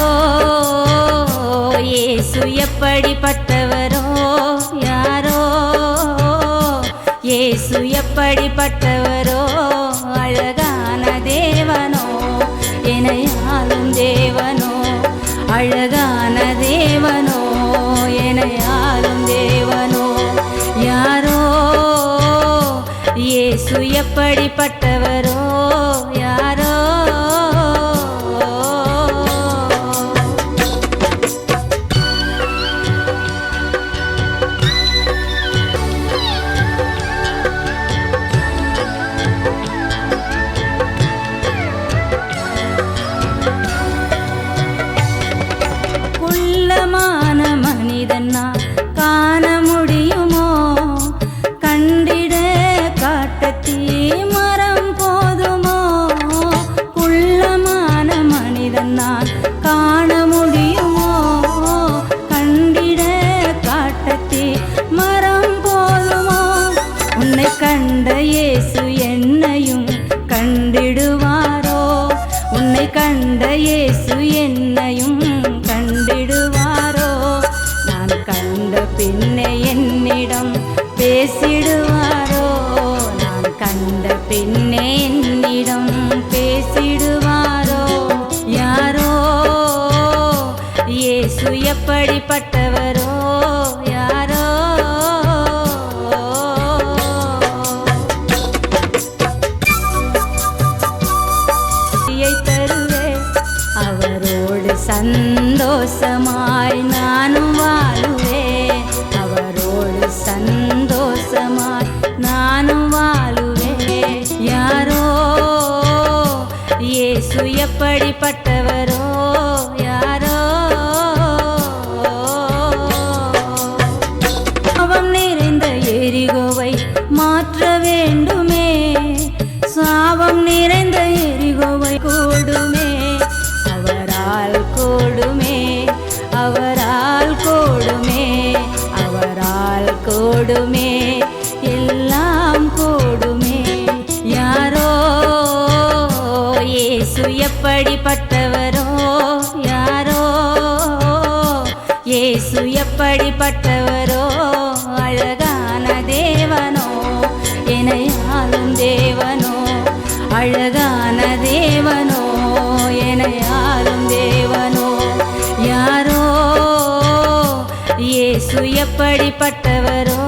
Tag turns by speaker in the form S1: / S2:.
S1: யாரோ இயேசு எப்படிப்பட்டவரோ யாரோ இயேசு எப்படிப்பட்டவரோ அழகான தேவனோ என்னை ஆளும் தேவனோ அழகான தேவனோ என்னை ஆளும் தேவனோ யாரோ இயேசு எப்படிப்பட்டவரோ யாரோ குள்ளமான மனிதனா காண முடியுமோ கண்டிட காட்டத்தீ மரம் போதுமோ குள்ளமான மனிதனா காண முடியுமோ கண்டிட காட்டத்தீ மரம் போதுமோ உன்னை கண்ட இயேசு என்னையும் கண்டிடுவாரோ உன்னை கண்ட இயேசு என்னையும் கண்டிடுவாரோ நான் கண்ட பின்னே என்னிடம் பேசிடுவாரோ நான் கண்ட பின்னே என்னிடம் பேசிடுவாரோ யாரோ இயேசு எப்படிப்பட்டவரோ யாரோ தருவே அவரோடு சந்தோஷமாய் நானும் வாழுவே அவரோடு சந்தோஷமாய் நானும் வாழுவே யாரோ இயேசு எப்படிப்பட்டவரோ யாரோ பாவம் நிறைந்த எரிகோவை மாற்ற வேண்டுமே சாபம் நிறைந்த எரிகோவை கூடுமே அவரால் கூடுமே அவரால் கூடுமே அவரால் கூடுமே எல்லாம் கூடுமே யாரோ இயேசு எப்படிப்பட்டவரோ யாரோ இயேசு எப்படிப்பட்டவரோ அழகான தேவனோ என்னை ஆளும் தேவனோ அழகான தேவனோ என்னை ஆளும் தேவனோ யாரோ இயேசு எப்படிப்பட்டவரோ